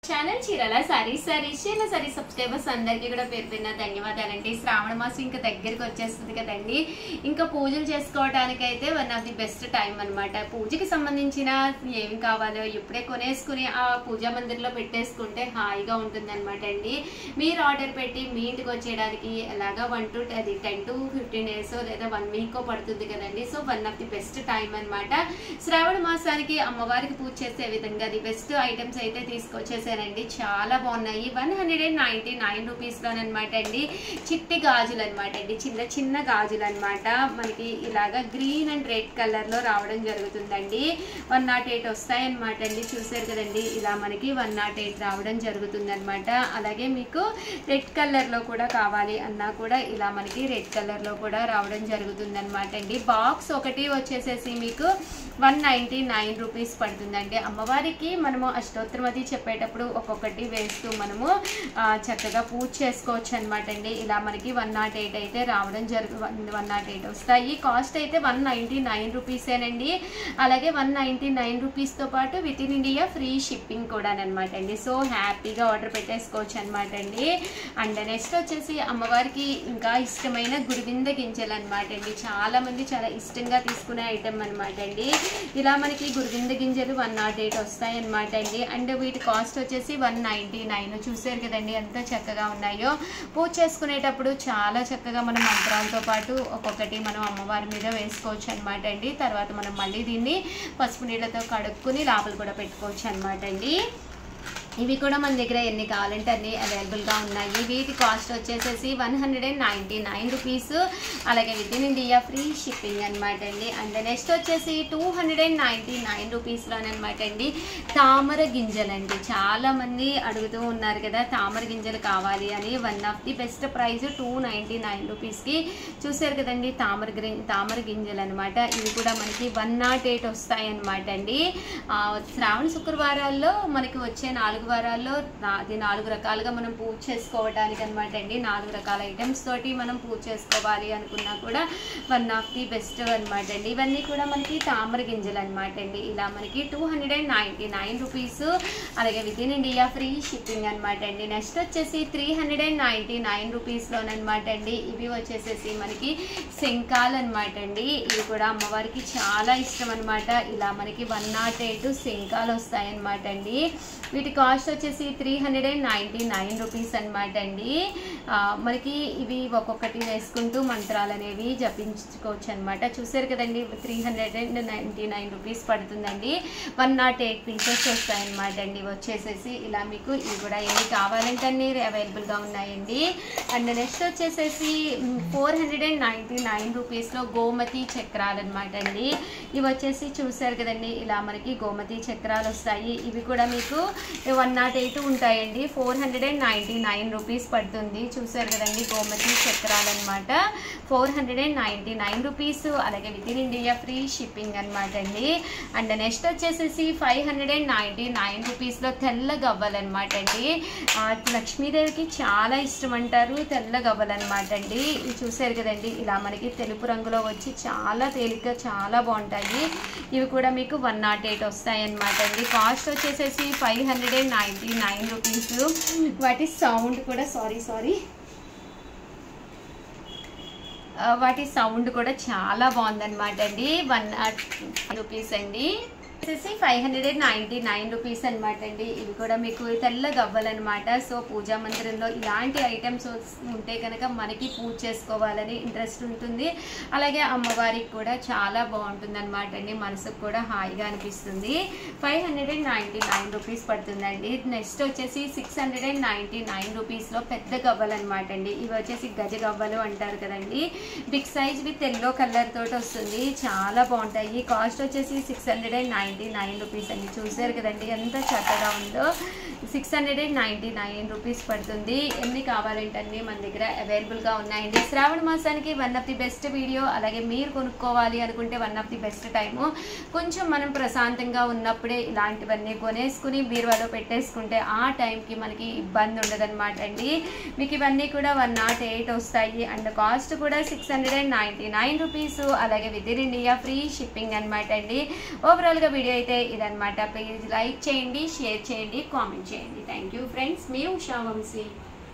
Channel చీరల సారీస్ చీరల sorry subscribers అందరికీ కూడా పేరు పేరున ధన్యవాదాలండి. శ్రావణ మాసం ఇంకా దగ్గరికి వచ్చేస్తుంది కదండి. ఇంకా పూజలు చేసుకోవడానికి అయితే one of the best time అనమాట. పూజకి సంబంధించిన ఏమి కావాలో ఇప్పుడే కొనేసుకుని ఆ పూజా మందిర్లో పెట్టేసుకుంటే హాయిగా ఉంటుంది అనమాట అండి. మీరు ఆర్డర్ పెట్టి మీ ఇంటికి వచ్చేయడానికి ఎలాగా 10 to 15 days లేదా 1 week పడుతుంది కదండి. So one of the best time అనమాట. శ్రావణ మాసానికి అమ్మవారికి పూజ చేసే విధంగా ది బెస్ట్ ఐటమ్స్ అయితే తీసుకొచ్చేసారు. చాలా బాగున్నాయి. 199 రూపీస్ లోనమాట అండి. చిట్టి గాజులు అనమాట అండి, చిన్న చిన్న గాజులు అనమాట. మనకి ఇలాగా గ్రీన్ అండ్ రెడ్ కలర్ లో రావడం జరుగుతుందండి. 108 వస్తాయన్నమాట అండి. చూసారు కదండి, ఇలా మనకి 108 రావడం జరుగుతుంది అనమాట. అలాగే మీకు రెడ్ కలర్ లో కూడా కావాలి అన్నా కూడా ఇలా మనకి రెడ్ కలర్ లో కూడా రావడం జరుగుతుంది అనమాట అండి. బాక్స్ ఒకటి వచ్చేసేసి మీకు 199 రూపీస్ పడుతుందండి. అమ్మవారికి మనము అష్టోత్తరమతి చెప్పేటప్పుడు ఒక్కొక్కటి వేస్తూ మనము చక్కగా పూజ చేసుకోవచ్చు అనమాట అండి. ఇలా మనకి 108 అయితే రావడం 108 వస్తాయి. కాస్ట్ అయితే 199 రూపీసేనండి. అలాగే 199 రూపీస్తో పాటు with in India free shipping కూడా అనమాట అండి. సో హ్యాపీగా ఆర్డర్ పెట్టేసుకోవచ్చు అనమాట అండి. అండ్ నెక్స్ట్ వచ్చేసి అమ్మవారికి ఇంకా ఇష్టమైన గురువింద గింజలు అనమాట అండి. చాలా మంది చాలా ఇష్టంగా తీసుకునే ఐటమ్ అనమాట అండి. ఇలా మనకి గురువింద గింజలు 108 వస్తాయి అనమాట అండి. అండ్ వీటి కాస్ట్ వచ్చేసి 199. చూసారు కదండి ఎంత చక్కగా ఉన్నాయో. పూజ చేసుకునేటప్పుడు చాలా చక్కగా మనం మంత్రాలతో పాటు ఒక్కొక్కటి మనం అమ్మవారి మీద వేసుకోవచ్చు అనమాట అండి. తర్వాత మనం మళ్ళీ దీన్ని పసుపు నీళ్ళతో కడుక్కుని లోపల కూడా పెట్టుకోవచ్చు అనమాట అండి. ఇవి కూడా మన దగ్గర ఎన్ని కావాలంటే అన్ని అవైలబుల్గా ఉన్నాయి. వీటి కాస్ట్ వచ్చేసేసి 199 రూపీస్. అలాగే within India free shipping అనమాట అండి. అండ్ నెక్స్ట్ వచ్చేసి 299 రూపీస్లోనమాట అండి. తామర గింజలండి. చాలా మంది అడుగుతూ ఉన్నారు కదా తామర గింజలు కావాలి అని. One of the best price 299 రూపీస్కి. చూసారు కదండి తామర గింజలు అనమాట. ఇవి కూడా మనకి 108 వస్తాయి అనమాట అండి. శ్రావణ శుక్రవారాల్లో మనకి వచ్చే 4 వారాల్లో 4 రకాలుగా మనం పూజ చేసుకోవడానికి అనమాట అండి. 4 రకాల ఐటమ్స్ తోటి మనం పూజ చేసుకోవాలి అనుకున్నా కూడా వన్ ఆఫ్ ది బెస్ట్ అనమాట అండి. ఇవన్నీ కూడా మనకి తామర గింజలు అనమాట అండి. ఇలా మనకి 299 రూపీస్. అలాగే within India free shipping అనమాట అండి. నెక్స్ట్ వచ్చేసి 399 రూపీస్లోనమాట అండి. ఇవి వచ్చేసేసి మనకి శంఖాలు అనమాట అండి. ఇవి కూడా అమ్మవారికి చాలా ఇష్టం అనమాట. ఇలా మనకి 108 శంఖాలు వస్తాయన్నమాట అండి. వీటి కాస్ట్ వచ్చేసి 399 రూపీస్ అనమాట అండి. మనకి ఇవి ఒక్కొక్కటి వేసుకుంటూ మంత్రాలు అనేవి జపించుకోవచ్చు అనమాట. చూసారు కదండి 399 రూపీస్ పడుతుందండి. 108 పీసెస్ వస్తాయన్నమాట అండి. వచ్చేసేసి ఇలా మీకు ఇవి కూడా ఏమి కావాలంటే అన్ని అవైలబుల్గా ఉన్నాయండి. అండ్ నెక్స్ట్ వచ్చేసేసి 499 రూపీస్లో గోమతి చక్రాలు అనమాట అండి. ఇవి వచ్చేసి చూసారు కదండి ఇలా మనకి గోమతి చక్రాలు వస్తాయి. ఇవి కూడా మీకు 108 ఉంటాయండి. 499 రూపీస్ పడుతుంది. చూసారు కదండి గోమతి చక్రాలు అనమాట. 499 రూపీస్. అలాగే within India free shipping అనమాట అండి. అండ్ నెక్స్ట్ వచ్చేసేసి 599 రూపీస్లో తెల్ల గవ్వలు అనమాట అండి. లక్ష్మీదేవికి చాలా ఇష్టం అంటారు తెల్ల గవ్వలు అనమాట అండి. ఇవి చూసారు కదండి ఇలా మనకి తెలుపు రంగులో వచ్చి చాలా తేలిక చాలా బాగుంటాయి. ఇవి కూడా మీకు 108 వస్తాయి అనమాట అండి. కాస్ట్ వచ్చేసేసి 599 రూపీస్. వాటి సౌండ్ కూడా వాటి సౌండ్ కూడా చాలా బాగుందన్నమాట అండి. 108 రూపీస్ అండి. వచ్చేసి 599 రూపీస్ అనమాట అండి. ఇవి కూడా మీకు తెల్ల గవ్వలు అనమాట. సో పూజా మందిరంలో ఇలాంటి ఐటమ్స్ ఉంటే కనుక మనకి పూజ చేసుకోవాలని ఇంట్రెస్ట్ ఉంటుంది. అలాగే అమ్మవారికి కూడా చాలా బాగుంటుంది అనమాట అండి. మనసుకు కూడా హాయిగా అనిపిస్తుంది. 599 రూపీస్ పడుతుందండి. నెక్స్ట్ వచ్చేసి 699 రూపీస్లో పెద్ద గవ్వలు అనమాట అండి. ఇవి వచ్చేసి గజ గవ్వలు అంటారు కదండి. Big size with yellow colour తోటి వస్తుంది. చాలా బాగుంటాయి. కాస్ట్ వచ్చేసి 699 రూపీస్ అండి. చూసారు కదండి ఎంత చక్కగా ఉందో. 699 రూపీస్ పడుతుంది. ఎన్ని కావాలంటే అన్ని మన దగ్గర అవైలబుల్గా ఉన్నాయండి. శ్రావణ మాసానికి one of the best video. అలాగే మీరు కొనుక్కోవాలి అనుకుంటే one of the best time. కొంచెం మనం ప్రశాంతంగా ఉన్నప్పుడే ఇలాంటివన్నీ కొనేసుకుని బీరువాలో పెట్టేసుకుంటే ఆ టైంకి మనకి ఇబ్బంది ఉండదన్నమాట అండి. మీకు ఇవన్నీ కూడా 108 వస్తాయి. అండ్ కాస్ట్ కూడా 699 రూపీస్. అలాగే within India free shipping అనమాట అండి. ఓవరాల్గా వీడియో అయితే ఇదన్నమాట. ప్లీజ్ లైక్ చేయండి, షేర్ చేయండి, కామెంట్ చేయండి. థ్యాంక్ యూ ఫ్రెండ్స్, మీ ఉషా వంశీ.